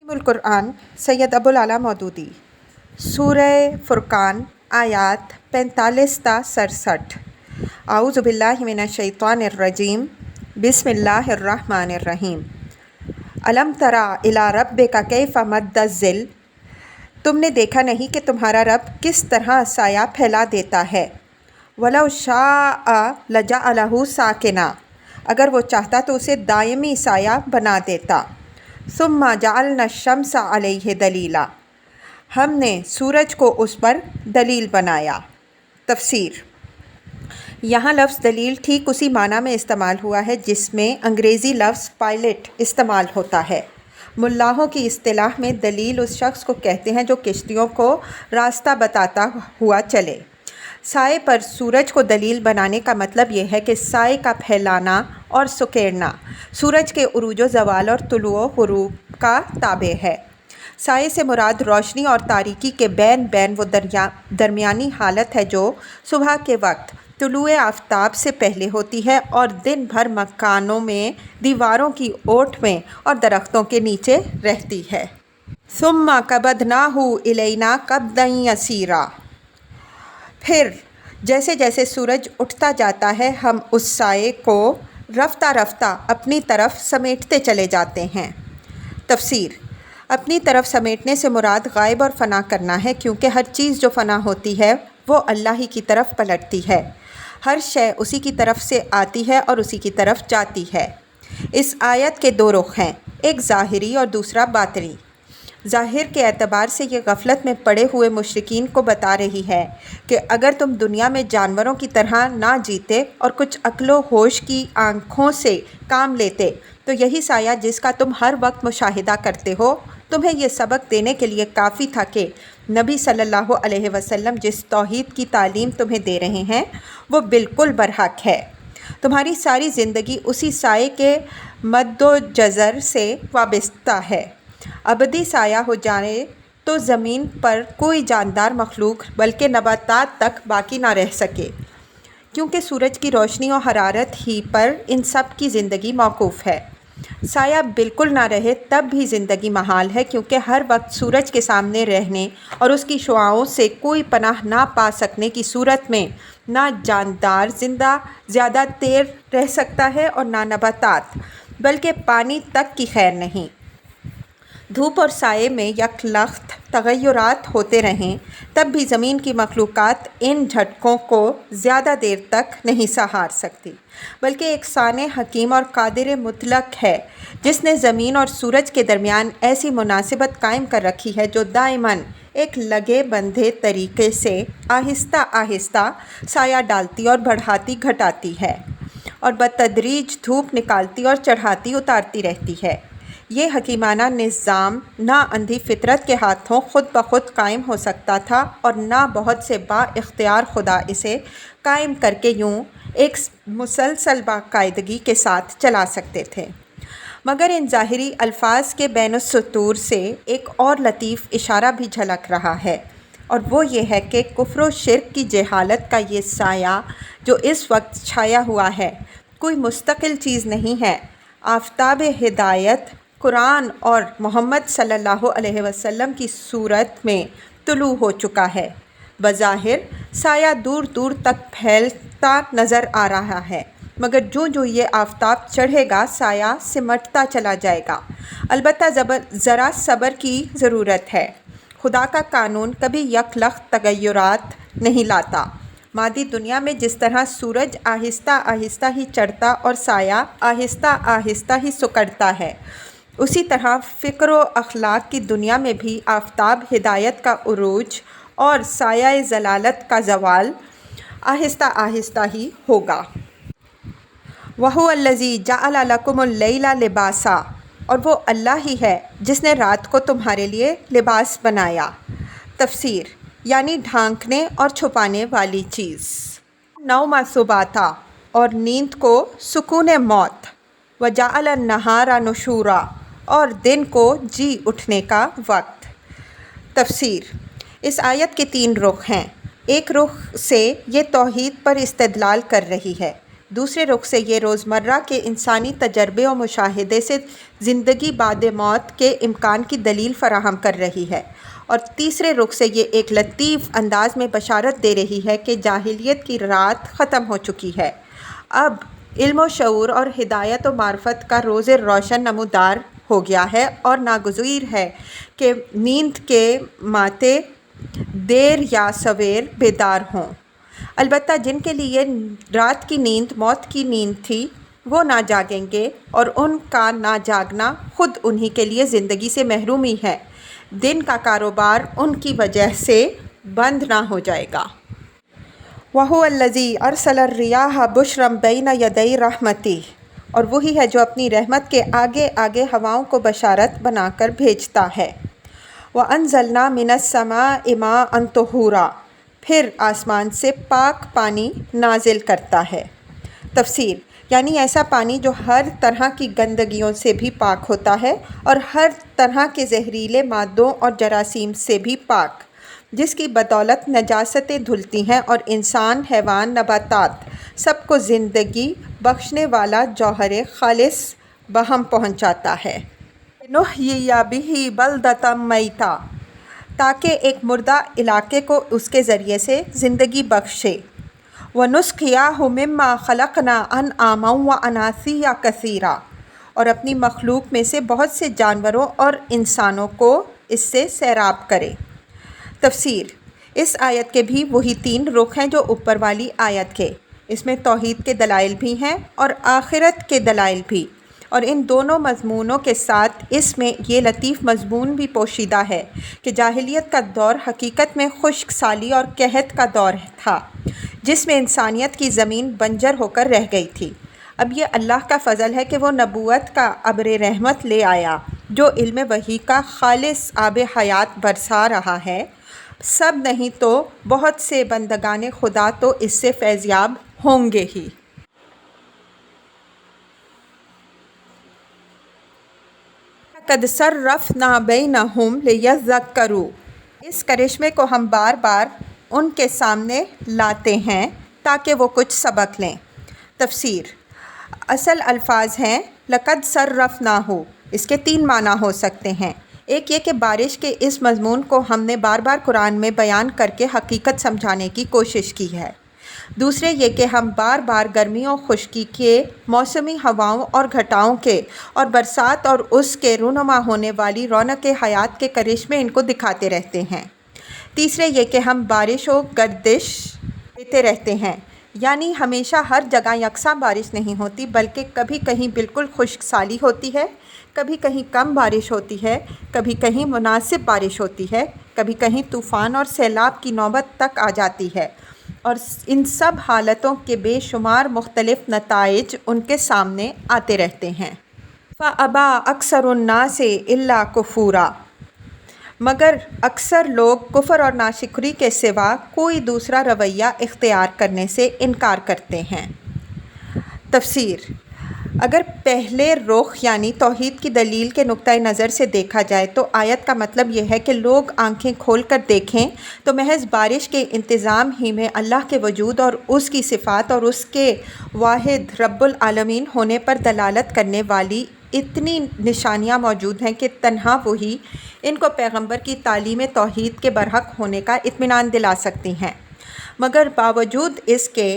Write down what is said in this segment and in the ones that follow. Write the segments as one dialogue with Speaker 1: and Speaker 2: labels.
Speaker 1: القرآن سید ابو العلا مودودی سورہ فرقان آیات 45 تا 67۔ اعوذ باللہ من الشیطان الرجیم، بسم اللہ الرحمن الرحیم۔ الم تری الی ربک کیف مد الظل، تم نے دیکھا نہیں کہ تمہارا رب کس طرح سایہ پھیلا دیتا ہے۔ وَلَوْ شَاءَ لَجَعَلَهُ سَاكِنًا، اگر وہ چاہتا تو اسے دائمی سایہ بنا دیتا۔ ثُمَّ جَعَلْنَا الشَّمْسَ عَلَيْهِ دَلِيلًا، ہم نے سورج کو اس پر دلیل بنایا۔ تفسیر۔ یہاں لفظ دلیل ٹھیک اسی معنی میں استعمال ہوا ہے جس میں انگریزی لفظ پائلٹ استعمال ہوتا ہے۔ ملاحوں کی اصطلاح میں دلیل اس شخص کو کہتے ہیں جو کشتیوں کو راستہ بتاتا ہوا چلے۔ سائے پر سورج کو دلیل بنانے کا مطلب یہ ہے کہ سائے کا پھیلانا اور سکیڑنا سورج کے عروج و زوال اور طلوع و غروب کا تابع ہے۔ سائے سے مراد روشنی اور تاریکی کے بین وہ درمیانی حالت ہے جو صبح کے وقت طلوع آفتاب سے پہلے ہوتی ہے اور دن بھر مکانوں میں، دیواروں کی اوٹ میں اور درختوں کے نیچے رہتی ہے۔ ثم قبضناہ الینا قبضا یسیرا، پھر جیسے جیسے سورج اٹھتا جاتا ہے ہم اس سائے کو رفتہ رفتہ اپنی طرف سمیٹتے چلے جاتے ہیں۔ تفسیر۔ اپنی طرف سمیٹنے سے مراد غائب اور فنا کرنا ہے، کیونکہ ہر چیز جو فنا ہوتی ہے وہ اللہ ہی کی طرف پلٹتی ہے۔ ہر شے اسی کی طرف سے آتی ہے اور اسی کی طرف جاتی ہے۔ اس آیت کے دو رخ ہیں، ایک ظاہری اور دوسرا باطنی۔ ظاہر کے اعتبار سے یہ غفلت میں پڑے ہوئے مشرکین کو بتا رہی ہے کہ اگر تم دنیا میں جانوروں کی طرح نہ جیتے اور کچھ عقل و ہوش کی آنکھوں سے کام لیتے تو یہی سایہ جس کا تم ہر وقت مشاہدہ کرتے ہو تمہیں یہ سبق دینے کے لیے کافی تھا کہ نبی صلی اللہ علیہ وسلم جس توحید کی تعلیم تمہیں دے رہے ہیں وہ بالکل برحق ہے۔ تمہاری ساری زندگی اسی سائے کے مد و جزر سے وابستہ ہے۔ ابدی سایہ ہو جائے تو زمین پر کوئی جاندار مخلوق بلکہ نباتات تک باقی نہ رہ سکے، کیونکہ سورج کی روشنی اور حرارت ہی پر ان سب کی زندگی موقوف ہے۔ سایہ بالکل نہ رہے تب بھی زندگی محال ہے، کیونکہ ہر وقت سورج کے سامنے رہنے اور اس کی شعاعوں سے کوئی پناہ نہ پا سکنے کی صورت میں نہ جاندار زندہ زیادہ دیر رہ سکتا ہے اور نہ نباتات، بلکہ پانی تک کی خیر نہیں۔ دھوپ اور سائے میں یکلخت تغیرات ہوتے رہیں تب بھی زمین کی مخلوقات ان جھٹکوں کو زیادہ دیر تک نہیں سہار سکتی، بلکہ ایک صانع حکیم اور قادر مطلق ہے جس نے زمین اور سورج کے درمیان ایسی مناسبت قائم کر رکھی ہے جو دائماً ایک لگے بندھے طریقے سے آہستہ آہستہ سایہ ڈالتی اور بڑھاتی گھٹاتی ہے اور بتدریج دھوپ نکالتی اور چڑھاتی اتارتی رہتی ہے۔ یہ حکیمانہ نظام نہ اندھی فطرت کے ہاتھوں خود بخود قائم ہو سکتا تھا اور نہ بہت سے با اختیار خدا اسے قائم کر کے یوں ایک مسلسل باقاعدگی کے ساتھ چلا سکتے تھے، مگر ان ظاہری الفاظ کے بین السطور سے ایک اور لطیف اشارہ بھی جھلک رہا ہے، اور وہ یہ ہے کہ کفر و شرک کی جہالت کا یہ سایہ جو اس وقت چھایا ہوا ہے کوئی مستقل چیز نہیں ہے۔ آفتاب ہدایت قرآن اور محمد صلی اللہ علیہ وسلم کی صورت میں طلوع ہو چکا ہے۔ بظاہر سایہ دور دور تک پھیلتا نظر آ رہا ہے، مگر جو یہ آفتاب چڑھے گا سایہ سمٹتا چلا جائے گا۔ البتہ ذرا صبر کی ضرورت ہے۔ خدا کا قانون کبھی یکلخت تغیرات نہیں لاتا۔ مادی دنیا میں جس طرح سورج آہستہ آہستہ ہی چڑھتا اور سایہ آہستہ آہستہ ہی سکڑتا ہے، اسی طرح فکر و اخلاق کی دنیا میں بھی آفتاب ہدایت کا عروج اور سایہ ضلالت کا زوال آہستہ آہستہ ہی ہوگا۔ وَهُوَ الَّذِي جَعَلَ لَكُمُ اللَّيْلَ لِبَاسًا، اور وہ اللہ ہی ہے جس نے رات کو تمہارے لیے لباس بنایا۔ تفسیر۔ یعنی ڈھانکنے اور چھپانے والی چیز۔ النوم سباتا، اور نیند کو سکون موت۔ وَجَعَلَ النَّهَارَ نُشُورًا، اور دن کو جی اٹھنے کا وقت۔ تفسیر۔ اس آیت کے تین رخ ہیں۔ ایک رخ سے یہ توحید پر استدلال کر رہی ہے دوسرے رخ سے یہ روزمرہ کے انسانی تجربے اور مشاہدے سے زندگی بعد موت کے امکان کی دلیل فراہم کر رہی ہے، اور تیسرے رخ سے یہ ایک لطیف انداز میں بشارت دے رہی ہے کہ جاہلیت کی رات ختم ہو چکی ہے، اب علم و شعور اور ہدایت و معرفت کا روز روشن نمودار ہو گیا ہے، اور ناگزیر ہے کہ نیند کے ماتے دیر یا سویر بیدار ہوں۔ البتہ جن کے لیے رات کی نیند موت کی نیند تھی وہ نہ جاگیں گے، اور ان کا نہ جاگنا خود انہی کے لیے زندگی سے محرومی ہے۔ دن کا کاروبار ان کی وجہ سے بند نہ ہو جائے گا۔ وَهُوَ الَّذِي أَرْسَلَ الرِّيَاحَ بُشْرًا بَيْنَ يَدَيْ رَحْمَتِهِ، اور وہی ہے جو اپنی رحمت کے آگے آگے ہواؤں کو بشارت بنا کر بھیجتا ہے۔ وَأَنزَلْنَا مِنَ السَّمَاءِ مَاءً طَهُورًا، پھر آسمان سے پاک پانی نازل کرتا ہے۔ تفسیر، یعنی ایسا پانی جو ہر طرح کی گندگیوں سے بھی پاک ہوتا ہے اور ہر طرح کے زہریلے مادوں اور جراثیم سے بھی پاک، جس کی بدولت نجاستیں دھلتی ہیں اور انسان، حیوان، نباتات سب کو زندگی بخشنے والا جوہر خالص بہم پہنچاتا ہے۔ لِنُحْيِيَ بِهِ بَلْدَةً مَيْتًا، تاکہ ایک مردہ علاقے کو اس کے ذریعے سے زندگی بخشے۔ وَنُسْقِيَهُ مِمَّا خَلَقْنَا أَنْعَامًا وَأَنَاسِيَّ كَثِيرًا، اور اپنی مخلوق میں سے بہت سے جانوروں اور انسانوں کو اس سے سیراب کرے۔ تفسیر، اس آیت کے بھی وہی 3 رخ ہیں جو اوپر والی آیت کے، اس میں توحید کے دلائل بھی ہیں اور آخرت کے دلائل بھی، اور ان دونوں مضمونوں کے ساتھ اس میں یہ لطیف مضمون بھی پوشیدہ ہے کہ جاہلیت کا دور حقیقت میں خشک سالی اور قحط کا دور تھا، جس میں انسانیت کی زمین بنجر ہو کر رہ گئی تھی۔ اب یہ اللہ کا فضل ہے کہ وہ نبوت کا ابر رحمت لے آیا جو علم وحی کا خالص آب حیات برسا رہا ہے۔ سب نہیں تو بہت سے بندگان خدا تو اس سے فیضیاب ہوں گے ہی۔ قد صرفنا بینہم لیذکروا، اس کرشمے کو ہم بار بار ان کے سامنے لاتے ہیں تاکہ وہ کچھ سبق لیں۔ تفسیر، اصل الفاظ ہیں لقد صرفناہ، اس کے 3 معنی ہو سکتے ہیں۔ ایک یہ کہ بارش کے اس مضمون کو ہم نے بار بار قرآن میں بیان کر کے حقیقت سمجھانے کی کوشش کی ہے۔ دوسرے یہ کہ ہم بار بار گرمی اور خشکی کے، موسمی ہواؤں اور گھٹاؤں کے، اور برسات اور اس کے رونما ہونے والی رونق حیات کے کرشمے ان کو دکھاتے رہتے ہیں۔ تیسرے یہ کہ ہم بارش و گردش دیتے رہتے ہیں، یعنی ہمیشہ ہر جگہ یکساں بارش نہیں ہوتی بلکہ کبھی کہیں بالکل خشک سالی ہوتی ہے، کبھی کہیں کم بارش ہوتی ہے، کبھی کہیں مناسب بارش ہوتی ہے، کبھی کہیں طوفان اور سیلاب کی نوبت تک آ جاتی ہے، اور ان سب حالتوں کے بے شمار مختلف نتائج ان کے سامنے آتے رہتے ہیں۔ فَأَبَىٰ أَكْثَرُ النَّاسِ إِلَّا كُفُورًا، مگر اکثر لوگ کفر اور ناشکری کے سوا کوئی دوسرا رویہ اختیار کرنے سے انکار کرتے ہیں۔ تفسیر، اگر پہلے رخ یعنی توحید کی دلیل کے نقطۂ نظر سے دیکھا جائے تو آیت کا مطلب یہ ہے کہ لوگ آنکھیں کھول کر دیکھیں تو محض بارش کے انتظام ہی میں اللہ کے وجود اور اس کی صفات اور اس کے واحد رب العالمین ہونے پر دلالت کرنے والی اتنی نشانیاں موجود ہیں کہ تنہا وہی ان کو پیغمبر کی تعلیم توحید کے برحق ہونے کا اطمینان دلا سکتی ہیں۔ مگر باوجود اس کے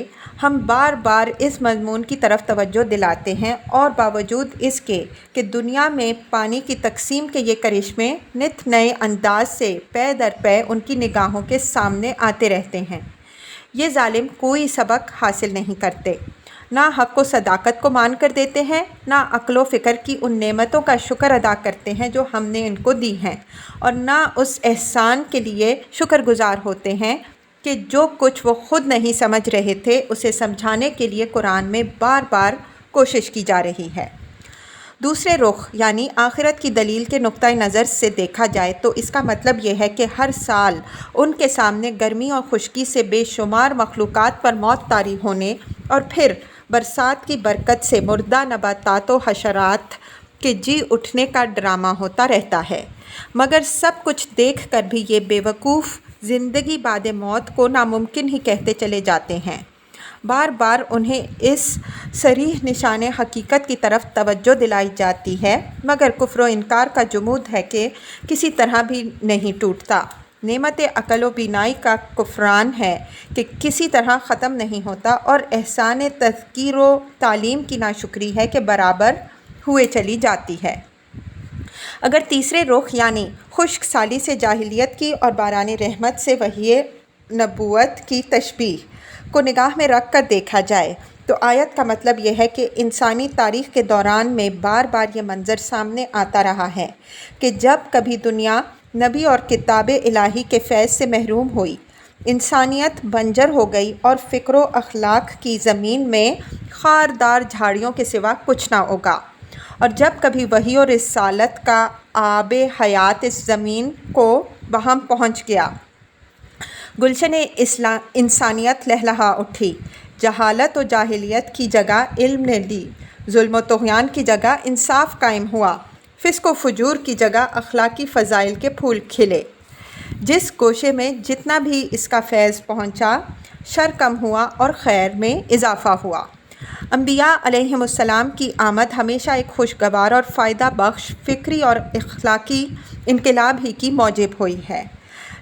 Speaker 1: ہم بار بار اس مضمون کی طرف توجہ دلاتے ہیں، اور باوجود اس کے کہ دنیا میں پانی کی تقسیم کے یہ کرشمے نت نئے انداز سے پے در پے ان کی نگاہوں کے سامنے آتے رہتے ہیں، یہ ظالم کوئی سبق حاصل نہیں کرتے، نہ حق و صداقت کو مان کر دیتے ہیں، نہ عقل و فکر کی ان نعمتوں کا شکر ادا کرتے ہیں جو ہم نے ان کو دی ہیں، اور نہ اس احسان کے لیے شکر گزار ہوتے ہیں کہ جو کچھ وہ خود نہیں سمجھ رہے تھے اسے سمجھانے کے لیے قرآن میں بار بار کوشش کی جا رہی ہے۔ دوسرے رخ یعنی آخرت کی دلیل کے نقطۂ نظر سے دیکھا جائے تو اس کا مطلب یہ ہے کہ ہر سال ان کے سامنے گرمی اور خشکی سے بے شمار مخلوقات پر موت طاری ہونے اور پھر برسات کی برکت سے مردہ نباتات و حشرات کے جی اٹھنے کا ڈرامہ ہوتا رہتا ہے، مگر سب کچھ دیکھ کر بھی یہ بے وقوف زندگی بعد موت کو ناممکن ہی کہتے چلے جاتے ہیں۔ بار بار انہیں اس صریح نشان حقیقت کی طرف توجہ دلائی جاتی ہے، مگر کفر و انکار کا جمود ہے کہ کسی طرح بھی نہیں ٹوٹتا۔ نعمت عقل و بینائی کا کفران ہے کہ کسی طرح ختم نہیں ہوتا، اور احسان تذکیر و تعلیم کی ناشکری ہے کہ برابر ہوئے چلی جاتی ہے۔ اگر تیسرے رخ یعنی خشک سالی سے جاہلیت کی اور باران رحمت سے وحی نبوت کی تشبیہ کو نگاہ میں رکھ کر دیکھا جائے تو آیت کا مطلب یہ ہے کہ انسانی تاریخ کے دوران میں بار بار یہ منظر سامنے آتا رہا ہے کہ جب کبھی دنیا نبی اور کتاب الہی کے فیض سے محروم ہوئی، انسانیت بنجر ہو گئی اور فکر و اخلاق کی زمین میں خاردار جھاڑیوں کے سوا کچھ نہ اگا، اور جب کبھی وحی اور رسالت کا آب حیات اس زمین کو وہاں پہنچ گیا، گلشن انسانیت لہلہا اٹھی، جہالت و جاہلیت کی جگہ علم نے لی، ظلم و طغیان کی جگہ انصاف قائم ہوا، فسق و فجور کی جگہ اخلاقی فضائل کے پھول کھلے۔ جس گوشے میں جتنا بھی اس کا فیض پہنچا، شر کم ہوا اور خیر میں اضافہ ہوا۔ انبیاء علیہم السلام کی آمد ہمیشہ ایک خوشگوار اور فائدہ بخش فکری اور اخلاقی انقلاب ہی کی موجب ہوئی ہے،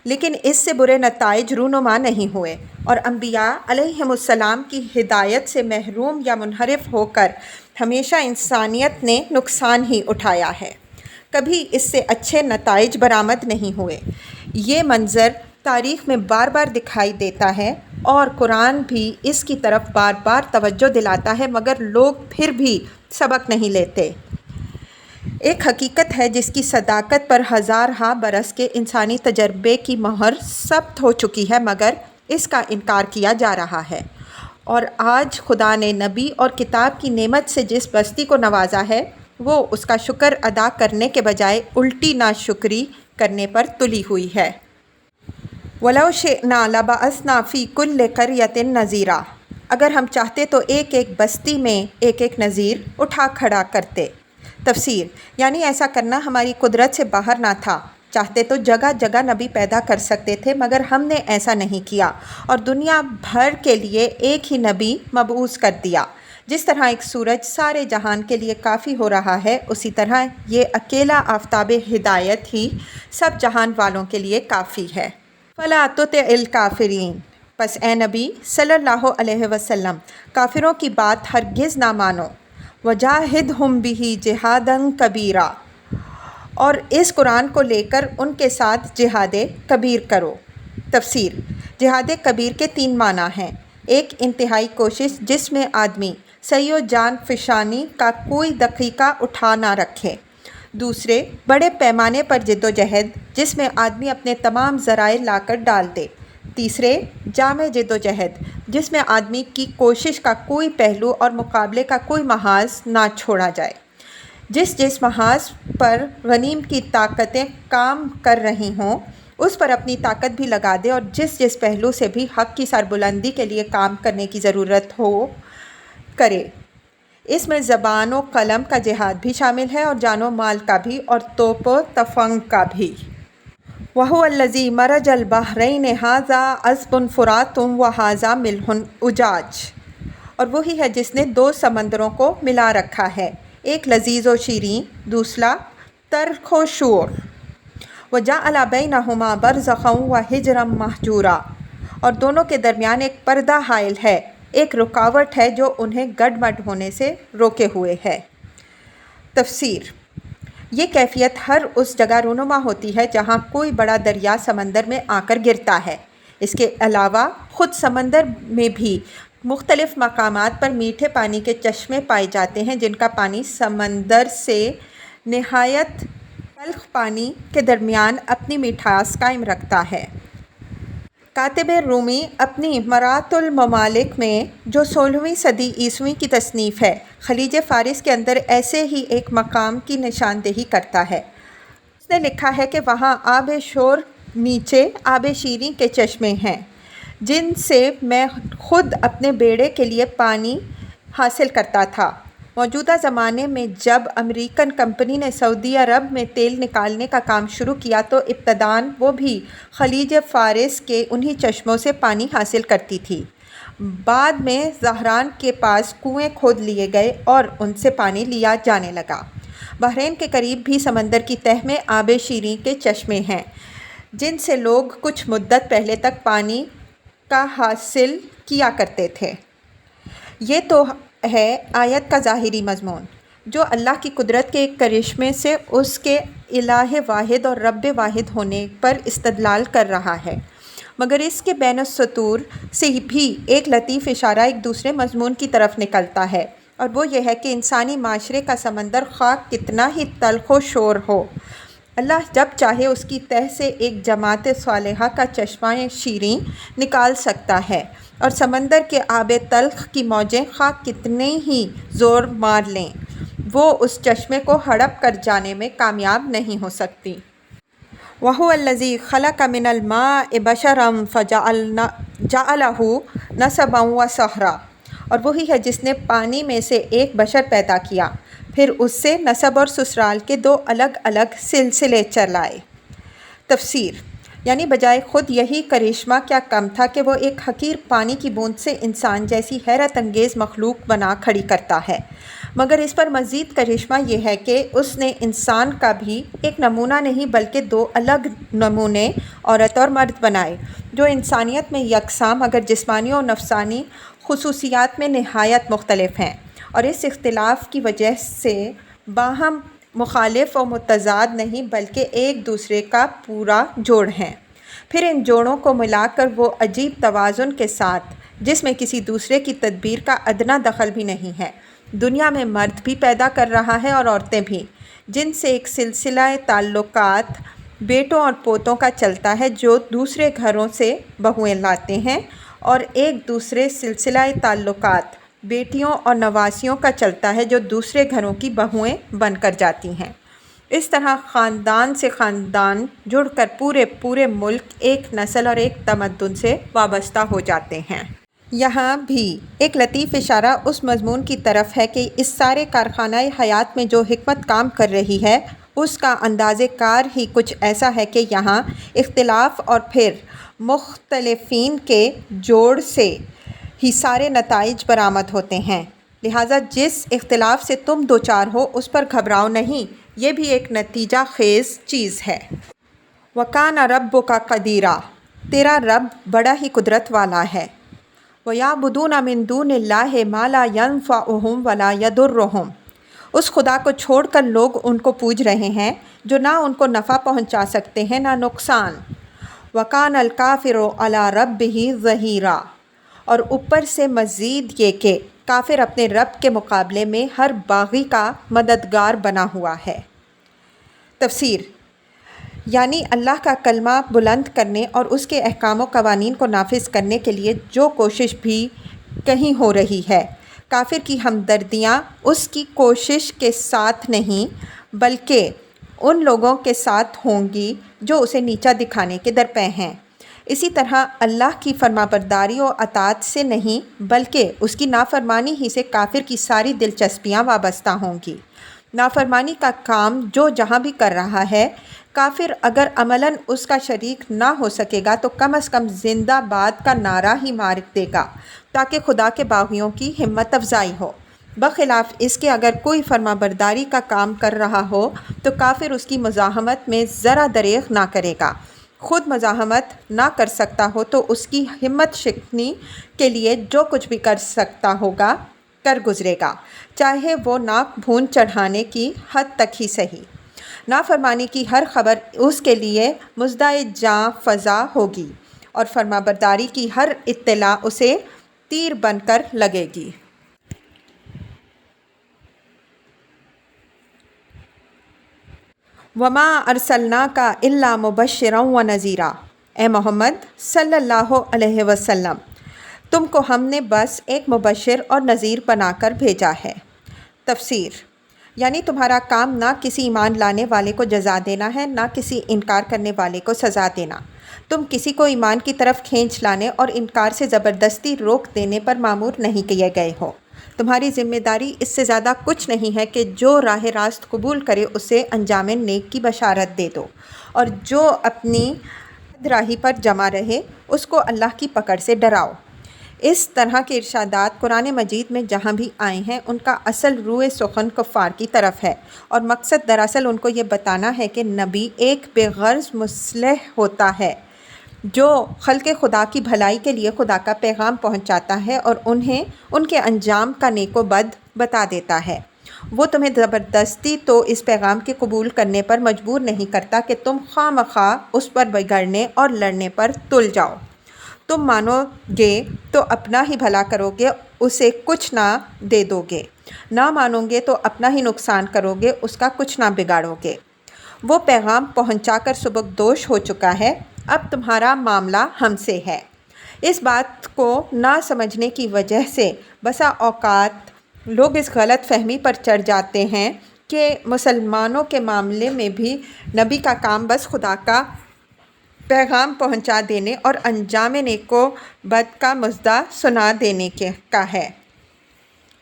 Speaker 1: لیکن اس سے برے نتائج رونما نہیں ہوئے، اور انبیاء علیہم السلام کی ہدایت سے محروم یا منحرف ہو کر ہمیشہ انسانیت نے نقصان ہی اٹھایا ہے، کبھی اس سے اچھے نتائج برآمد نہیں ہوئے۔ یہ منظر تاریخ میں بار بار دکھائی دیتا ہے، اور قرآن بھی اس کی طرف بار بار توجہ دلاتا ہے، مگر لوگ پھر بھی سبق نہیں لیتے۔ ایک حقیقت ہے جس کی صداقت پر ہزارہا برس کے انسانی تجربے کی مہر ثبت ہو چکی ہے، مگر اس کا انکار کیا جا رہا ہے، اور آج خدا نے نبی اور کتاب کی نعمت سے جس بستی کو نوازا ہے، وہ اس کا شکر ادا کرنے کے بجائے الٹی ناشکری کرنے پر تلی ہوئی ہے۔ وَلَوْ شِئْنَا لَبَعَثْنَا فِي كُلِّ قَرْيَةٍ نَذِيرًا، اگر ہم چاہتے تو ایک ایک بستی میں ایک ایک نذیر اٹھا کھڑا کرتے۔ تفسیر یعنی ایسا کرنا ہماری قدرت سے باہر نہ تھا، چاہتے تو جگہ جگہ نبی پیدا کر سکتے تھے، مگر ہم نے ایسا نہیں کیا اور دنیا بھر کے لیے ایک ہی نبی مبعوث کر دیا۔ جس طرح ایک سورج سارے جہان کے لیے کافی ہو رہا ہے، اسی طرح یہ اکیلا آفتاب ہدایت ہی سب جہان والوں کے لیے کافی ہے۔ فَلَا تُطِعِ الْكَافِرِينَ، پس اے نبی صلی اللہ علیہ وسلم کافروں کی بات ہرگز نہ مانو۔ وَجَاهِدْهُمْ بِهِ جِهَادًا كَبِيرًا، اور اس قرآن کو لے کر ان کے ساتھ جہاد کبیر کرو۔ تفسیر جہاد کبیر کے 3 معنی ہیں۔ ایک انتہائی کوشش جس میں آدمی سعی و جان فشانی کا کوئی دقیقہ اٹھا نہ رکھے۔ دوسرے بڑے پیمانے پر جد و جہد جس میں آدمی اپنے تمام ذرائع لا کر ڈال دے۔ تیسرے جامع جد و جہد جس میں آدمی کی کوشش کا کوئی پہلو اور مقابلے کا کوئی محاذ نہ چھوڑا جائے۔ جس محاذ پر غنیم کی طاقتیں کام کر رہی ہوں اس پر اپنی طاقت بھی لگا دے، اور جس پہلو سے بھی حق کی سربلندی کے لیے کام کرنے کی ضرورت ہو کرے۔ اس میں زبان و قلم کا جہاد بھی شامل ہے، اور جان و مال کا بھی، اور توپ و تفنگ کا بھی۔ وَهُوَ الَّذِي مَرَجَ الْبَحْرَيْنِ هَٰذَا عَذْبٌ فُرَاتٌ وَهَٰذَا مِلْحٌ أُجَاجٌ، اور وہی ہے جس نے 2 سمندروں کو ملا رکھا ہے، ایک لذیذ و شیریں، دوسرا تلخ و شور۔ وَجَعَلَ بَيْنَهُمَا بَرْزَخًا وَحِجْرًا مَّحْجُورًا، اور دونوں کے درمیان ایک پردہ حائل ہے، ایک رکاوٹ ہے جو انہیں گڈ مڈ ہونے سے روکے ہوئے ہے۔ تفسیر یہ کیفیت ہر اس جگہ رونما ہوتی ہے جہاں کوئی بڑا دریا سمندر میں آ کر گرتا ہے۔ اس کے علاوہ خود سمندر میں بھی مختلف مقامات پر میٹھے پانی کے چشمے پائے جاتے ہیں، جن کا پانی سمندر سے نہایت تلخ پانی کے درمیان اپنی مٹھاس قائم رکھتا ہے۔ کاتب رومی اپنی مرات الممالک میں جو 16ویں صدی عیسوی کی تصنیف ہے، خلیج فارس کے اندر ایسے ہی ایک مقام کی نشاندہی کرتا ہے۔ اس نے لکھا ہے کہ وہاں آب شور نیچے آب شیریں کے چشمے ہیں، جن سے میں خود اپنے بیڑے کے لیے پانی حاصل کرتا تھا۔ موجودہ زمانے میں جب امریکن کمپنی نے سعودی عرب میں تیل نکالنے کا کام شروع کیا تو ابتداً وہ بھی خلیج فارس کے انہی چشموں سے پانی حاصل کرتی تھی۔ بعد میں زہران کے پاس کنویں کھود لیے گئے اور ان سے پانی لیا جانے لگا۔ بحرین کے قریب بھی سمندر کی تہہ میں آب شیریں کے چشمے ہیں جن سے لوگ کچھ مدت پہلے تک پانی کا حاصل کیا کرتے تھے۔ یہ تو ہے آیت کا ظاہری مضمون، جو اللہ کی قدرت کے ایک کرشمے سے اس کے الہ واحد اور رب واحد ہونے پر استدلال کر رہا ہے، مگر اس کے بین السطور سے بھی ایک لطیف اشارہ ایک دوسرے مضمون کی طرف نکلتا ہے، اور وہ یہ ہے کہ انسانی معاشرے کا سمندر خواہ کتنا ہی تلخ و شور ہو، اللہ جب چاہے اس کی تہہ سے ایک جماعت صالحہ کا چشمہ شیریں نکال سکتا ہے، اور سمندر کے آب تلخ کی موجیں خواہ کتنے ہی زور مار لیں، وہ اس چشمے کو ہڑپ کر جانے میں کامیاب نہیں ہو سکتی۔ وَهُوَ الَّذِي خَلَقَ مِنَ الْمَاءِ بَشَرًا فَجَعَلَهُ نَسَبًا وَصَهْرًا، اور وہی ہے جس نے پانی میں سے ایک بشر پیدا کیا، پھر اس سے نسب اور سسرال کے دو الگ الگ سلسلے چلائے۔ تفسیر، یعنی بجائے خود یہی کرشمہ کیا کم تھا کہ وہ ایک حقیر پانی کی بوند سے انسان جیسی حیرت انگیز مخلوق بنا کھڑی کرتا ہے، مگر اس پر مزید کرشمہ یہ ہے کہ اس نے انسان کا بھی ایک نمونہ نہیں بلکہ دو الگ نمونے عورت اور مرد بنائے، جو انسانیت میں یکساں مگر جسمانی اور نفسانی خصوصیات میں نہایت مختلف ہیں، اور اس اختلاف کی وجہ سے باہم مخالف و متضاد نہیں بلکہ ایک دوسرے کا پورا جوڑ ہیں۔ پھر ان جوڑوں کو ملا کر وہ عجیب توازن کے ساتھ، جس میں کسی دوسرے کی تدبیر کا ادنا دخل بھی نہیں ہے، دنیا میں مرد بھی پیدا کر رہا ہے اور عورتیں بھی، جن سے ایک سلسلہ تعلقات بیٹوں اور پوتوں کا چلتا ہے جو دوسرے گھروں سے بہوئیں لاتے ہیں، اور ایک دوسرے سلسلہ تعلقات بیٹیوں اور نواسیوں کا چلتا ہے جو دوسرے گھروں کی بہوئیں بن کر جاتی ہیں۔ اس طرح خاندان سے خاندان جڑ کر پورے ملک ایک نسل اور ایک تمدن سے وابستہ ہو جاتے ہیں۔ یہاں بھی ایک لطیف اشارہ اس مضمون کی طرف ہے کہ اس سارے کارخانہ حیات میں جو حکمت کام کر رہی ہے، اس کا انداز کار ہی کچھ ایسا ہے کہ یہاں اختلاف اور پھر مختلفین کے جوڑ سے ہی سارے نتائج برآمد ہوتے ہیں، لہٰذا جس اختلاف سے تم دوچار ہو اس پر گھبراؤ نہیں، یہ بھی ایک نتیجہ خیز چیز ہے۔ وَكَانَ رَبُّكَ قَدِيرًا، تیرا رب بڑا ہی قدرت والا ہے۔ وَيَعْبُدُونَ مِن دُونِ اللَّهِ مَا لَا يَنفَعُهُمْ وَلَا يَضُرُّهُمْ، اس خدا کو چھوڑ کر لوگ ان کو پوج رہے ہیں جو نہ ان کو نفع پہنچا سکتے ہیں نہ نقصان۔ وَكَانَ الْكَافِرُ عَلَى رَبِّهِ ظَهِيرًا، اور اوپر سے مزید یہ کہ کافر اپنے رب کے مقابلے میں ہر باغی کا مددگار بنا ہوا ہے۔ تفسیر، یعنی اللہ کا کلمہ بلند کرنے اور اس کے احکام و قوانین کو نافذ کرنے کے لیے جو کوشش بھی کہیں ہو رہی ہے، کافر کی ہمدردیاں اس کی کوشش کے ساتھ نہیں بلکہ ان لوگوں کے ساتھ ہوں گی جو اسے نیچا دکھانے کے درپے ہیں۔ اسی طرح اللہ کی فرمانبرداری و اطاعت سے نہیں بلکہ اس کی نافرمانی ہی سے کافر کی ساری دلچسپیاں وابستہ ہوں گی۔ نافرمانی کا کام جو جہاں بھی کر رہا ہے، کافر اگر عملاً اس کا شریک نہ ہو سکے گا تو کم از کم زندہ باد کا نعرہ ہی مار دے گا تاکہ خدا کے باغیوں کی ہمت افزائی ہو، بخلاف اس کے اگر کوئی فرمانبرداری کا کام کر رہا ہو تو کافر اس کی مزاحمت میں ذرا دریغ نہ کرے گا، خود مزاحمت نہ کر سکتا ہو تو اس کی ہمت شکنی کے لیے جو کچھ بھی کر سکتا ہوگا کر گزرے گا، چاہے وہ ناک بھون چڑھانے کی حد تک ہی صحیح۔ نافرمانی کی ہر خبر اس کے لیے مزدۂ جاں فضا ہوگی اور فرمانبرداری کی ہر اطلاع اسے تیر بن کر لگے گی۔ وَمَا أَرْسَلْنَاكَ إِلَّا مُبَشِّرًا وَنَذِيرًا، اے محمد صلی اللہ علیہ وسلم، تم کو ہم نے بس ایک مبشر اور نذیر بنا کر بھیجا ہے۔ تفسیر، یعنی تمہارا کام نہ کسی ایمان لانے والے کو جزا دینا ہے نہ کسی انکار کرنے والے کو سزا دینا، تم کسی کو ایمان کی طرف کھینچ لانے اور انکار سے زبردستی روک دینے پر مامور نہیں کیے گئے ہو۔ تمہاری ذمہ داری اس سے زیادہ کچھ نہیں ہے کہ جو راہ راست قبول کرے اسے انجام نیک کی بشارت دے دو، اور جو اپنی راہی پر جمع رہے اس کو اللہ کی پکڑ سے ڈراؤ۔ اس طرح کے ارشادات قرآن مجید میں جہاں بھی آئے ہیں ان کا اصل روئے سخن کفار کی طرف ہے، اور مقصد دراصل ان کو یہ بتانا ہے کہ نبی ایک بے غرض مصلح ہوتا ہے جو خلق خدا کی بھلائی کے لیے خدا کا پیغام پہنچاتا ہے اور انہیں ان کے انجام کا نیک و بد بتا دیتا ہے۔ وہ تمہیں زبردستی تو اس پیغام کے قبول کرنے پر مجبور نہیں کرتا کہ تم خواہ مخواہ اس پر بگڑنے اور لڑنے پر تل جاؤ۔ تم مانو گے تو اپنا ہی بھلا کرو گے، اسے کچھ نہ دے دو گے، نہ مانو گے تو اپنا ہی نقصان کرو گے، اس کا کچھ نہ بگاڑو گے۔ وہ پیغام پہنچا کر سبکدوش ہو چکا ہے، اب تمہارا معاملہ ہم سے ہے۔ اس بات کو نہ سمجھنے کی وجہ سے بسا اوقات لوگ اس غلط فہمی پر چڑھ جاتے ہیں کہ مسلمانوں کے معاملے میں بھی نبی کا کام بس خدا کا پیغام پہنچا دینے اور انجام نیک و بد کا مژدہ سنا دینے کا ہے۔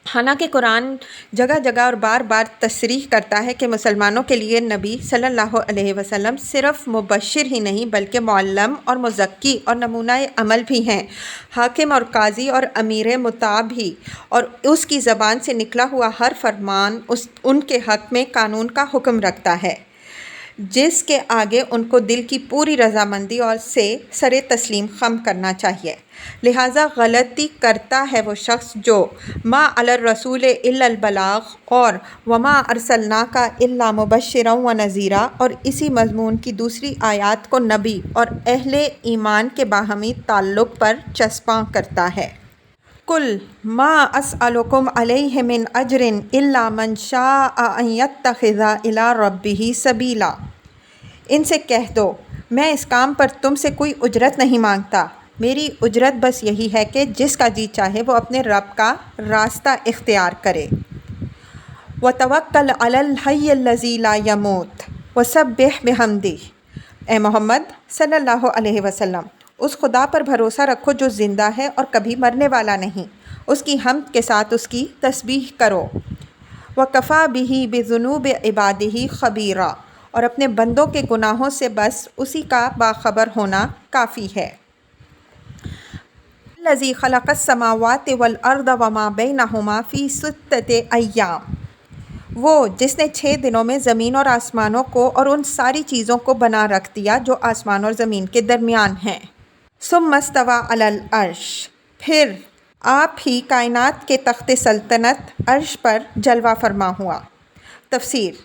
Speaker 1: حالانکہ قرآن جگہ جگہ اور بار بار تصریح کرتا ہے کہ مسلمانوں کے لیے نبی صلی اللہ علیہ وسلم صرف مبشر ہی نہیں بلکہ معلم اور مزکی اور نمونہ عمل بھی ہیں، حاکم اور قاضی اور امیر مطاع بھی، اور اس کی زبان سے نکلا ہوا ہر فرمان ان کے حق میں قانون کا حکم رکھتا ہے، جس کے آگے ان کو دل کی پوری رضامندی اور سے سر تسلیم خم کرنا چاہیے۔ لہٰذا غلطی کرتا ہے وہ شخص جو ما علی الرسول الا البلاغ اور وما ارسلناک الا مبشرا و نذیرا، اور اسی مضمون کی دوسری آیات کو نبی اور اہل ایمان کے باہمی تعلق پر چسپاں کرتا ہے۔ قل ما اسألکم علیہ من اجر الا من شاء ان یتخذ الی ربہ سبیلا۔ ان سے کہہ دو میں اس کام پر تم سے کوئی اجرت نہیں مانگتا، میری اجرت بس یہی ہے کہ جس کا جی چاہے وہ اپنے رب کا راستہ اختیار کرے۔ وتوکل علی الحی الذی لا یموت وسبح بحمدہ۔ اے محمد صلی اللہ علیہ وسلم، اس خدا پر بھروسہ رکھو جو زندہ ہے اور کبھی مرنے والا نہیں، اس کی حمد کے ساتھ اس کی تسبیح کرو۔ وکفیٰ بہ بذنوب عبادہ خبیرا، اور اپنے بندوں کے گناہوں سے بس اسی کا باخبر ہونا کافی ہے۔ الذی خلق السماوات والارض وما بینہما فی ستۃ ایام، وہ جس نے 6 دنوں میں زمین اور آسمانوں کو اور ان ساری چیزوں کو بنا رکھ دیا جو آسمان اور زمین کے درمیان ہیں۔ ثم استویٰ علی العرش، پھر آپ ہی کائنات کے تخت سلطنت عرش پر جلوہ فرما ہوا۔ تفسیر: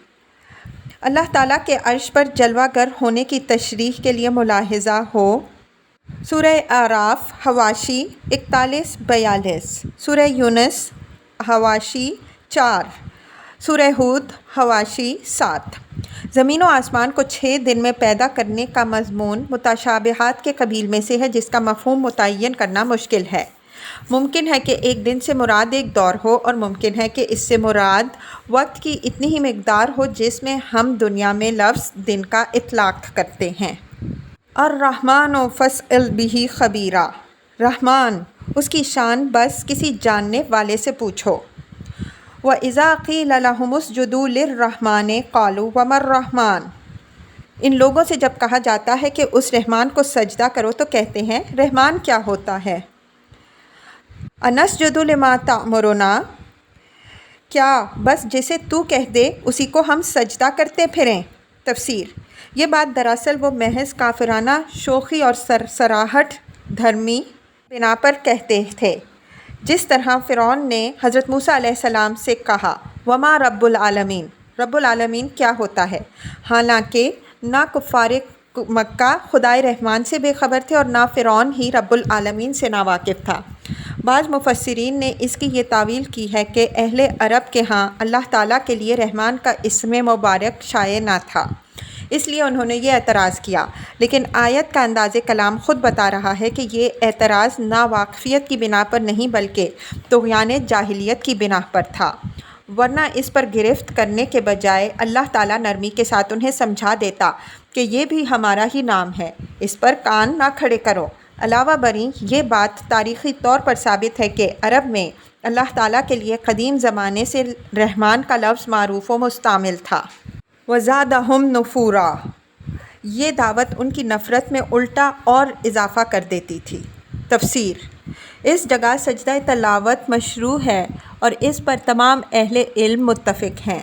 Speaker 1: اللہ تعالیٰ کے عرش پر جلوہ گر ہونے کی تشریح کے لیے ملاحظہ ہو سورہ اعراف حواشی 41-42، سورہ یونس حواشی 4، سورہ ہود حواشی 7۔ زمین و آسمان کو 6 دن میں پیدا کرنے کا مضمون متشابہات کے قبیل میں سے ہے جس کا مفہوم متعین کرنا مشکل ہے۔ ممکن ہے کہ ایک دن سے مراد ایک دور ہو، اور ممکن ہے کہ اس سے مراد وقت کی اتنی ہی مقدار ہو جس میں ہم دنیا میں لفظ دن کا اطلاق کرتے ہیں۔ الرحمن فاسأل بہ خبیرا، رحمان، اس کی شان بس کسی جاننے والے سے پوچھو۔ وَإِذَا قِيلَ لَهُمُ اسْجُدُوا لِلرَّحْمَنِ قَالُوا وَمَا الرَّحْمَنُ، ان لوگوں سے جب کہا جاتا ہے کہ اس رحمان کو سجدہ کرو تو کہتے ہیں رحمان کیا ہوتا ہے؟ أَنَسْجُدُ لِمَا تَأْمُرُنَا، کیا بس جسے تو کہہ دے اسی کو ہم سجدہ کرتے پھریں؟ تفسیر: یہ بات دراصل وہ محض کافرانہ شوخی اور سراہٹ دھرمی بنا پر کہتے تھے، جس طرح فرعون نے حضرت موسیٰ علیہ السلام سے کہا وما رب العالمین، رب العالمین کیا ہوتا ہے، حالانکہ نہ کفار مکہ خدائے رحمان سے بے خبر تھے اور نہ فرعون ہی رب العالمین سے ناواقف تھا۔ بعض مفسرین نے اس کی یہ تعویل کی ہے کہ اہل عرب کے ہاں اللہ تعالیٰ کے لیے رحمان کا اسم مبارک شائع نہ تھا، اس لیے انہوں نے یہ اعتراض کیا، لیکن آیت کا انداز کلام خود بتا رہا ہے کہ یہ اعتراض ناواقفیت کی بنا پر نہیں بلکہ طغیان جاہلیت کی بنا پر تھا، ورنہ اس پر گرفت کرنے کے بجائے اللہ تعالیٰ نرمی کے ساتھ انہیں سمجھا دیتا کہ یہ بھی ہمارا ہی نام ہے، اس پر کان نہ کھڑے کرو۔ علاوہ بریں یہ بات تاریخی طور پر ثابت ہے کہ عرب میں اللہ تعالیٰ کے لیے قدیم زمانے سے رحمان کا لفظ معروف و مستعمل تھا۔ وَزَادَهُمْ نُفُورًا، یہ دعوت ان کی نفرت میں الٹا اور اضافہ کر دیتی تھی۔ تفسیر: اس جگہ سجدہ تلاوت مشروع ہے اور اس پر تمام اہل علم متفق ہیں۔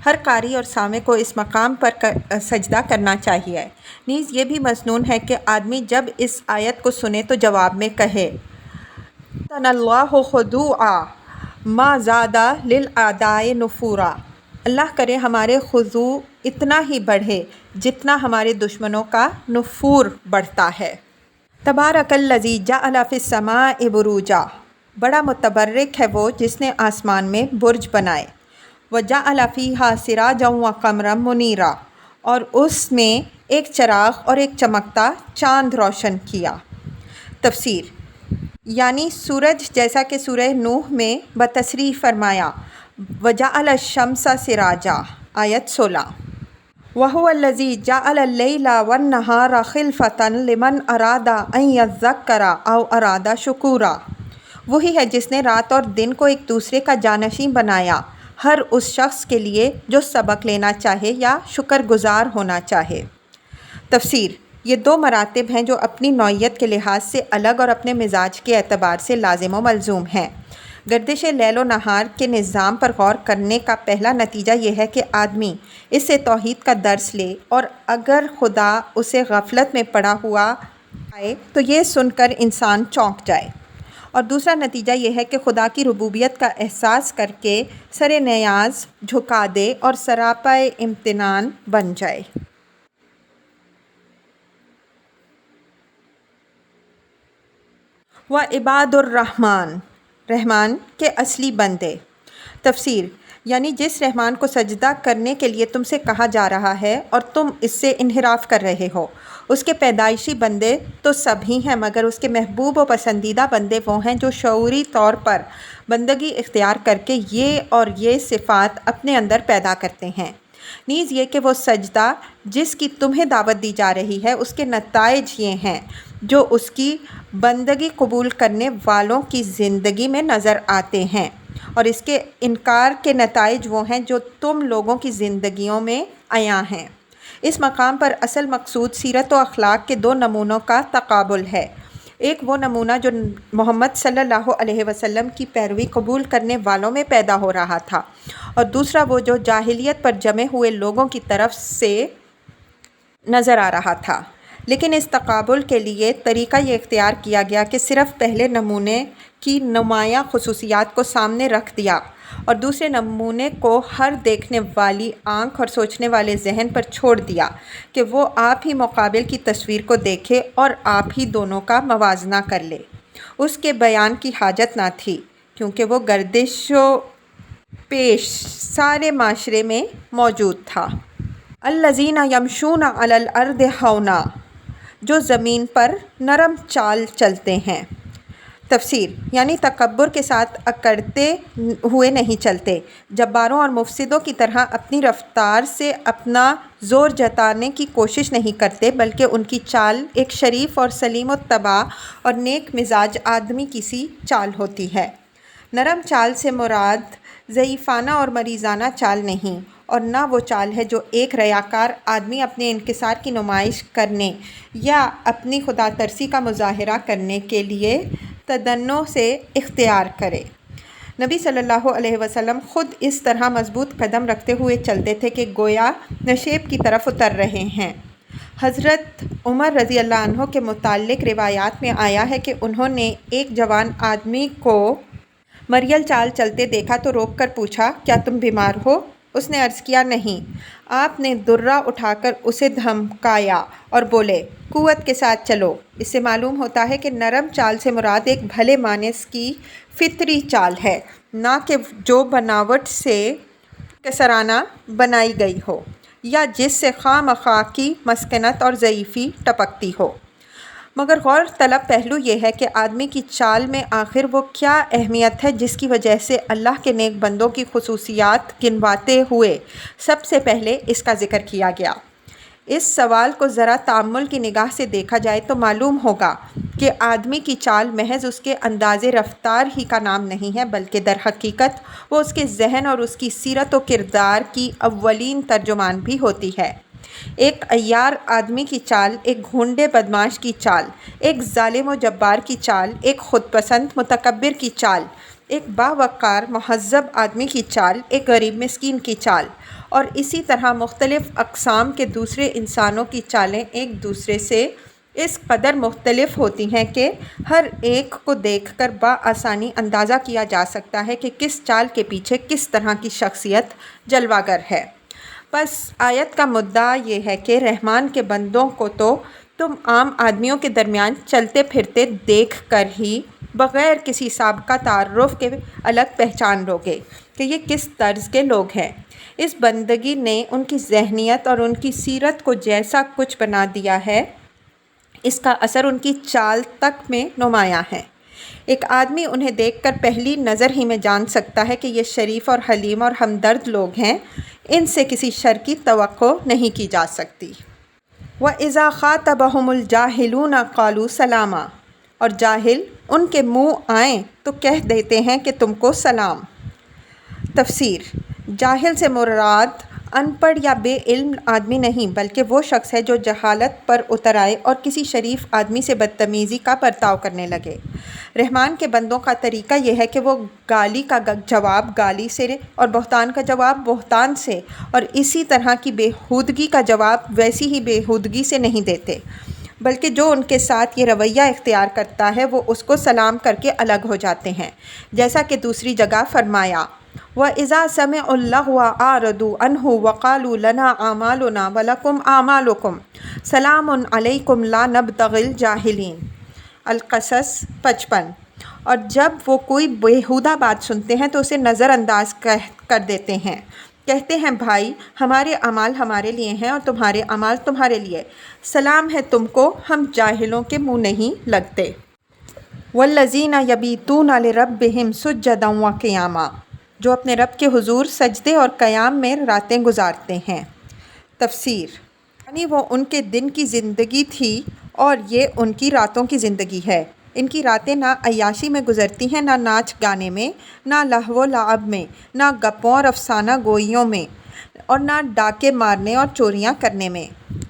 Speaker 1: ہر قاری اور سامع کو اس مقام پر سجدہ کرنا چاہیے۔ نیز یہ بھی مسنون ہے کہ آدمی جب اس آیت کو سنے تو جواب میں کہے تن اللہ خضوعا ما زاد للأعداء نفورا، اللہ کرے ہمارے خضوع اتنا ہی بڑھے جتنا ہمارے دشمنوں کا نفور بڑھتا ہے۔ تبارک الذی جعل فی السماء بروجا، بڑا متبرک ہے وہ جس نے آسمان میں برج بنائے۔ وجعل فیہا سراجا وقمرا منیرا، اور اس میں ایک چراغ اور ایک چمکتا چاند روشن کیا۔ تفسیر یعنی سورج، جیسا کہ سورہ نوح میں بتصریح فرمایا وجعل الشمس سراجا، آیت 16۔ وَهُوَ الَّذِي جَعَلَ اللَّيْلَ وَالنَّهَارَ خِلْفَةً لِمَنْ أَرَادَ أَنْ يَذَّكَّرَ أَوْ أَرَادَ شُكُورًا، وہی ہے جس نے رات اور دن کو ایک دوسرے کا جانشین بنایا، ہر اس شخص کے لیے جو سبق لینا چاہے یا شکر گزار ہونا چاہے۔ تفسیر یہ دو مراتب ہیں جو اپنی نوعیت کے لحاظ سے الگ اور اپنے مزاج کے اعتبار سے لازم و ملزوم ہیں۔ گردش لیل و نہار کے نظام پر غور کرنے کا پہلا نتیجہ یہ ہے کہ آدمی اس سے توحید کا درس لے، اور اگر خدا اسے غفلت میں پڑا ہوا آئے تو یہ سن کر انسان چونک جائے، اور دوسرا نتیجہ یہ ہے کہ خدا کی ربوبیت کا احساس کر کے سر نیاز جھکا دے اور سراپا امتنان بن جائے۔ وعباد الرحمن، رحمان کے اصلی بندے۔ تفسیر یعنی جس رحمان کو سجدہ کرنے کے لیے تم سے کہا جا رہا ہے اور تم اس سے انحراف کر رہے ہو، اس کے پیدائشی بندے تو سب ہی ہیں، مگر اس کے محبوب و پسندیدہ بندے وہ ہیں جو شعوری طور پر بندگی اختیار کر کے یہ اور یہ صفات اپنے اندر پیدا کرتے ہیں۔ نیز یہ کہ وہ سجدہ جس کی تمہیں دعوت دی جا رہی ہے اس کے نتائج یہ ہیں جو اس کی بندگی قبول کرنے والوں کی زندگی میں نظر آتے ہیں، اور اس کے انکار کے نتائج وہ ہیں جو تم لوگوں کی زندگیوں میں عیاں ہیں۔ اس مقام پر اصل مقصود سیرت و اخلاق کے دو نمونوں کا تقابل ہے۔ ایک وہ نمونہ جو محمد صلی اللہ علیہ وسلم کی پیروی قبول کرنے والوں میں پیدا ہو رہا تھا، اور دوسرا وہ جو جاہلیت پر جمے ہوئے لوگوں کی طرف سے نظر آ رہا تھا۔ لیکن اس تقابل کے لیے طریقہ یہ اختیار کیا گیا کہ صرف پہلے نمونے کی نمایاں خصوصیات کو سامنے رکھ دیا اور دوسرے نمونے کو ہر دیکھنے والی آنکھ اور سوچنے والے ذہن پر چھوڑ دیا کہ وہ آپ ہی مقابل کی تصویر کو دیکھے اور آپ ہی دونوں کا موازنہ کر لے۔ اس کے بیان کی حاجت نہ تھی کیونکہ وہ گردش و پیش سارے معاشرے میں موجود تھا۔ الذین یمشون علی الارض ہونا، جو زمین پر نرم چال چلتے ہیں۔ تفسیر یعنی تکبر کے ساتھ اکڑتے ہوئے نہیں چلتے، جباروں اور مفسدوں کی طرح اپنی رفتار سے اپنا زور جتانے کی کوشش نہیں کرتے، بلکہ ان کی چال ایک شریف اور سلیم الطبع اور نیک مزاج آدمی کی سی چال ہوتی ہے۔ نرم چال سے مراد ضعیفانہ اور مریضانہ چال نہیں، اور نہ وہ چال ہے جو ایک ریاکار آدمی اپنے انکسار کی نمائش کرنے یا اپنی خدا ترسی کا مظاہرہ کرنے کے لیے تدنو سے اختیار کرے۔ نبی صلی اللہ علیہ وسلم خود اس طرح مضبوط قدم رکھتے ہوئے چلتے تھے کہ گویا نشیب کی طرف اتر رہے ہیں۔ حضرت عمر رضی اللہ عنہ کے متعلق روایات میں آیا ہے کہ انہوں نے ایک جوان آدمی کو مریل چال چلتے دیکھا تو روک کر پوچھا، کیا تم بیمار ہو؟ اس نے عرض کیا، نہیں۔ آپ نے درہ اٹھا کر اسے دھمکایا اور بولے، قوت کے ساتھ چلو۔ اس سے معلوم ہوتا ہے کہ نرم چال سے مراد ایک بھلے مانس کی فطری چال ہے، نہ کہ جو بناوٹ سے کثرانہ بنائی گئی ہو یا جس سے خواہ مخواہ کی مسکنت اور ضعیفی ٹپکتی ہو۔ مگر غور طلب پہلو یہ ہے کہ آدمی کی چال میں آخر وہ کیا اہمیت ہے جس کی وجہ سے اللہ کے نیک بندوں کی خصوصیات گنواتے ہوئے سب سے پہلے اس کا ذکر کیا گیا؟ اس سوال کو ذرا تأمل کی نگاہ سے دیکھا جائے تو معلوم ہوگا کہ آدمی کی چال محض اس کے انداز رفتار ہی کا نام نہیں ہے، بلکہ در حقیقت وہ اس کے ذہن اور اس کی سیرت و کردار کی اولین ترجمان بھی ہوتی ہے۔ ایک عیار آدمی کی چال، ایک گھونڈے بدماش کی چال، ایک ظالم و جبار کی چال، ایک خود پسند متکبر کی چال، ایک باوقار مہذب آدمی کی چال، ایک غریب مسکین کی چال، اور اسی طرح مختلف اقسام کے دوسرے انسانوں کی چالیں ایک دوسرے سے اس قدر مختلف ہوتی ہیں کہ ہر ایک کو دیکھ کر بآسانی اندازہ کیا جا سکتا ہے کہ کس چال کے پیچھے کس طرح کی شخصیت جلوہ گر ہے۔ بس آیت کا مدعا یہ ہے کہ رحمان کے بندوں کو تو تم عام آدمیوں کے درمیان چلتے پھرتے دیکھ کر ہی بغیر کسی سابقہ تعارف کے الگ پہچان لو گے کہ یہ کس طرز کے لوگ ہیں۔ اس بندگی نے ان کی ذہنیت اور ان کی سیرت کو جیسا کچھ بنا دیا ہے، اس کا اثر ان کی چال تک میں نمایاں ہے۔ ایک آدمی انہیں دیکھ کر پہلی نظر ہی میں جان سکتا ہے کہ یہ شریف اور حلیم اور ہمدرد لوگ ہیں، ان سے کسی شر کی توقع نہیں کی جا سکتی۔ وَإِذَا خَاطَبَهُمُ الْجَاهِلُونَ قَالُوا سَلَامًا، اور جاہل ان کے منہ آئیں تو کہہ دیتے ہیں کہ تم کو سلام۔ تفسیر: جاہل سے مراد ان پڑھ یا بے علم آدمی نہیں، بلکہ وہ شخص ہے جو جہالت پر اتر آئے اور کسی شریف آدمی سے بدتمیزی کا برتاؤ کرنے لگے۔ رحمان کے بندوں کا طریقہ یہ ہے کہ وہ گالی کا جواب گالی سے اور بہتان کا جواب بہتان سے اور اسی طرح کی بےہودگی کا جواب ویسی ہی بےہودگی سے نہیں دیتے، بلکہ جو ان کے ساتھ یہ رویہ اختیار کرتا ہے وہ اس کو سلام کر کے الگ ہو جاتے ہیں، جیسا کہ دوسری جگہ فرمایا وَإِذَا سَمِعُوا اللَّغْوَ أَعْرَضُوا عَنْهُ وَقَالُوا لَنَا أَعْمَالُنَا وَلَكُمْ أَعْمَالُكُمْ سَلَامٌ عَلَيْكُمْ لَا نَبْتَغِي الْجَاهِلِينَ۔ القصص 55۔ اور جب وہ کوئی بیہودہ بات سنتے ہیں تو اسے نظر انداز کر دیتے ہیں، کہتے ہیں بھائی ہمارے اعمال ہمارے لیے ہیں اور تمہارے اعمال تمہارے لیے، سلام ہے تم کو، ہم جاہلوں کے منہ نہیں لگتے۔ وَالَّذِينَ يَبِيتُونَ لِرَبِّهِمْ سُجَّدًا وَقِيَامًا، جو اپنے رب کے حضور سجدے اور قیام میں راتیں گزارتے ہیں۔ تفسیر: یعنی وہ ان کے دن کی زندگی تھی اور یہ ان کی راتوں کی زندگی ہے۔ ان کی راتیں نہ عیاشی میں گزرتی ہیں، نہ ناچ گانے میں، نہ لہو و لعب میں، نہ گپوں اور افسانہ گوئیوں میں، اور نہ ڈاکے مارنے اور چوریاں کرنے میں۔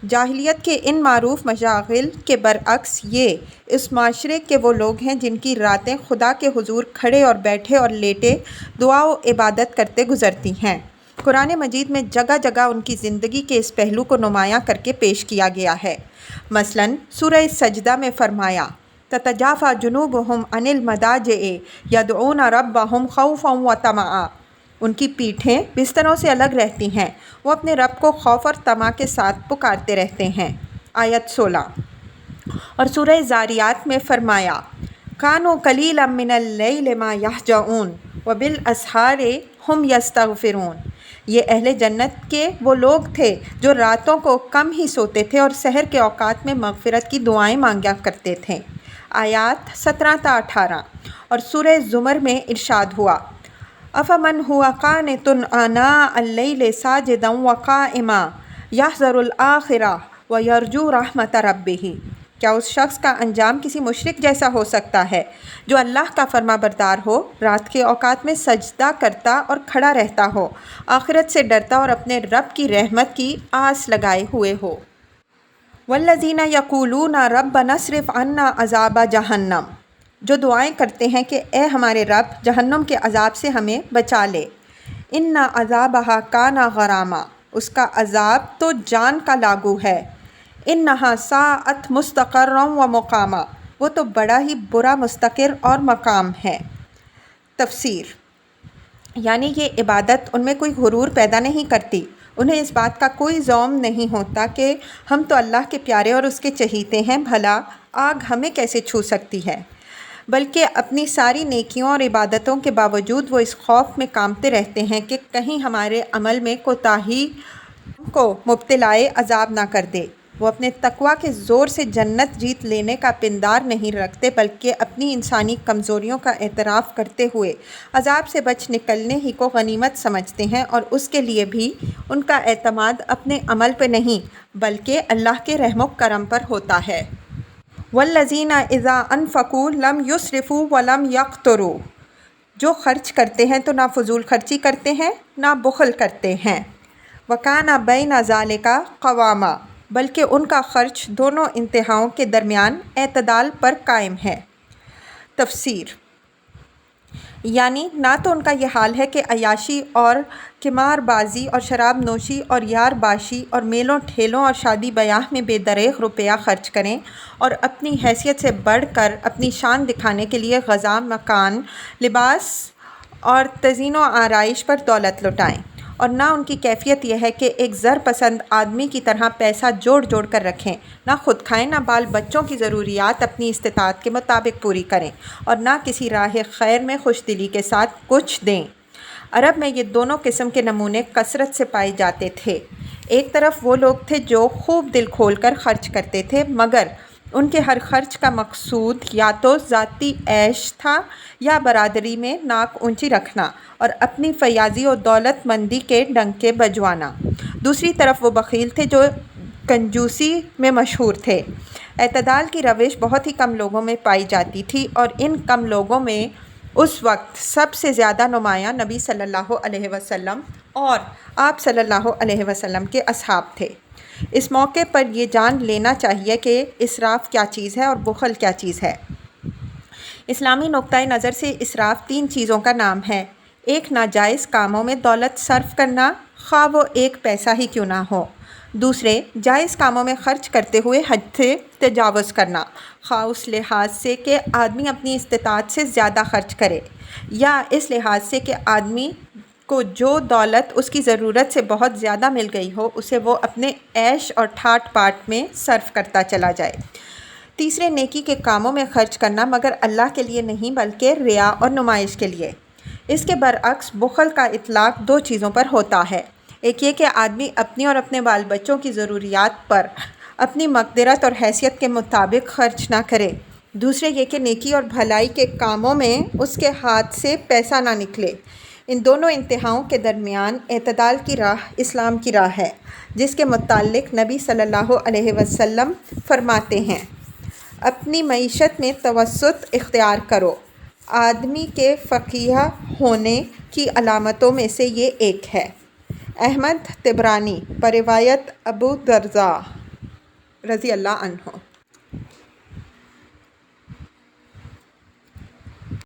Speaker 1: جاہلیت کے ان معروف مشاغل کے برعکس یہ اس معاشرے کے وہ لوگ ہیں جن کی راتیں خدا کے حضور کھڑے اور بیٹھے اور لیٹے دعا و عبادت کرتے گزرتی ہیں۔ قرآن مجید میں جگہ جگہ ان کی زندگی کے اس پہلو کو نمایاں کر کے پیش کیا گیا ہے۔ مثلاً سورہ سجدہ میں فرمایا تَتَجَافَىٰ جُنُوبُهُمْ عَنِ الْمَضَاجِعِ يَدْعُونَ رَبَّهُمْ خَوْفًا وَطَمَعًا، ان کی پیٹھیں بستروں سے الگ رہتی ہیں، وہ اپنے رب کو خوف اور طمع کے ساتھ پکارتے رہتے ہیں۔ آیت 16۔ اور سورہ ذاریات میں فرمایا كَانُوا قَلِيلًا مِّنَ اللَّيْلِ مَا يَهْجَعُونَ وَبِالْأَسْحَارِ هُمْ يَسْتَغْفِرُونَ، یہ اہل جنت کے وہ لوگ تھے جو راتوں کو کم ہی سوتے تھے اور سحر کے اوقات میں مغفرت کی دعائیں مانگا کرتے تھے۔ آیات 17 تا 18۔ اور سورہ زمر میں ارشاد ہوا أَفَمَنْ هُوَ قَانِتٌ آنَاءَ اللَّيْلِ سَاجِدًا وَقَائِمًا يَحْذَرُ الْآخِرَةَ وَيَرْجُو رَحْمَتَ رَبِّهِ، کیا اس شخص کا انجام کسی مشرک جیسا ہو سکتا ہے جو اللہ کا فرما بردار ہو، رات کے اوقات میں سجدہ کرتا اور کھڑا رہتا ہو، آخرت سے ڈرتا اور اپنے رب کی رحمت کی آس لگائے ہوئے ہو۔ وَالَّذِينَ يَقُولُونَ رَبَّنَا اصْرِفْ عَنَّا عَذَابَ جَهَنَّمَ، جو دعائیں کرتے ہیں کہ اے ہمارے رب جہنم کے عذاب سے ہمیں بچا لے۔ إِنَّ عَذَابَهَا كَانَ غَرَامًا، اس کا عذاب تو جان کا لاگو ہے۔ إِنَّهَا سَاءَتْ مُسْتَقَرًّا وَمُقَامًا، وہ تو بڑا ہی برا مستقر اور مقام ہے۔ تفسیر: یعنی یہ عبادت ان میں کوئی غرور پیدا نہیں کرتی، انہیں اس بات کا کوئی زوم نہیں ہوتا کہ ہم تو اللہ کے پیارے اور اس کے چہیتے ہیں، بھلا آگ ہمیں کیسے چھو سکتی ہے، بلکہ اپنی ساری نیکیوں اور عبادتوں کے باوجود وہ اس خوف میں کانپتے رہتے ہیں کہ کہیں ہمارے عمل میں کوتاہی کو مبتلائے عذاب نہ کر دے۔ وہ اپنے تقویٰ کے زور سے جنت جیت لینے کا پندار نہیں رکھتے، بلکہ اپنی انسانی کمزوریوں کا اعتراف کرتے ہوئے عذاب سے بچ نکلنے ہی کو غنیمت سمجھتے ہیں، اور اس کے لیے بھی ان کا اعتماد اپنے عمل پہ نہیں بلکہ اللہ کے رحم و کرم پر ہوتا ہے۔ وَالَّذِينَ إِذَا أَنفَقُوا لَمْ يُسْرِفُوا وَلَمْ يَقْتُرُوا، جو خرچ کرتے ہیں تو نہ فضول خرچی کرتے ہیں نہ بخل کرتے ہیں۔ وَكَانَ بَيْنَ ذَلِكَ قَوَامًا، بلکہ ان کا خرچ دونوں انتہاؤں کے درمیان اعتدال پر قائم ہے۔ تفسیر: یعنی نہ تو ان کا یہ حال ہے کہ عیاشی اور قمار بازی اور شراب نوشی اور یار باشی اور میلوں ٹھیلوں اور شادی بیاہ میں بے دریغ روپیہ خرچ کریں اور اپنی حیثیت سے بڑھ کر اپنی شان دکھانے کے لیے غذا، مکان، لباس اور تزئین و آرائش پر دولت لٹائیں، اور نہ ان کی کیفیت یہ ہے کہ ایک زر پسند آدمی کی طرح پیسہ جوڑ جوڑ کر رکھیں، نہ خود کھائیں، نہ بال بچوں کی ضروریات اپنی استطاعت کے مطابق پوری کریں، اور نہ کسی راہ خیر میں خوش دلی کے ساتھ کچھ دیں۔ عرب میں یہ دونوں قسم کے نمونے کثرت سے پائے جاتے تھے۔ ایک طرف وہ لوگ تھے جو خوب دل کھول کر خرچ کرتے تھے، مگر ان کے ہر خرچ کا مقصود یا تو ذاتی عیش تھا یا برادری میں ناک اونچی رکھنا اور اپنی فیاضی و دولت مندی کے ڈنکے بجوانا۔ دوسری طرف وہ بخیل تھے جو کنجوسی میں مشہور تھے۔ اعتدال کی روش بہت ہی کم لوگوں میں پائی جاتی تھی، اور ان کم لوگوں میں اس وقت سب سے زیادہ نمایاں نبی صلی اللہ علیہ وسلم اور آپ صلی اللہ علیہ وسلم کے اصحاب تھے۔ اس موقع پر یہ جان لینا چاہیے کہ اسراف کیا چیز ہے اور بخل کیا چیز ہے۔ اسلامی نقطۂ نظر سے اسراف 3 چیزوں کا نام ہے: ایک، ناجائز کاموں میں دولت صرف کرنا، خواہ وہ 1 پیسہ ہی کیوں نہ ہو۔ دوسرے، جائز کاموں میں خرچ کرتے ہوئے حد سے تجاوز کرنا، خواہ اس لحاظ سے کہ آدمی اپنی استطاعت سے زیادہ خرچ کرے، یا اس لحاظ سے کہ آدمی کو جو دولت اس کی ضرورت سے بہت زیادہ مل گئی ہو اسے وہ اپنے عیش اور ٹھاٹ پاٹ میں صرف کرتا چلا جائے۔ تیسرے، نیکی کے کاموں میں خرچ کرنا، مگر اللہ کے لیے نہیں بلکہ ریا اور نمائش کے لیے۔ اس کے برعکس بخل کا اطلاق 2 چیزوں پر ہوتا ہے: ایک یہ کہ آدمی اپنی اور اپنے بال بچوں کی ضروریات پر اپنی مقدرت اور حیثیت کے مطابق خرچ نہ کرے، دوسرے یہ کہ نیکی اور بھلائی کے کاموں میں اس کے ہاتھ سے پیسہ نہ نکلے۔ ان دونوں انتہاؤں کے درمیان اعتدال کی راہ اسلام کی راہ ہے، جس کے متعلق نبی صلی اللہ علیہ وسلم فرماتے ہیں: اپنی معیشت میں توسط اختیار کرو۔ آدمی کے فقیہ ہونے کی علامتوں میں سے یہ ایک ہے۔ احمد طبرانی بروایت ابو درداء رضی اللہ عنہ۔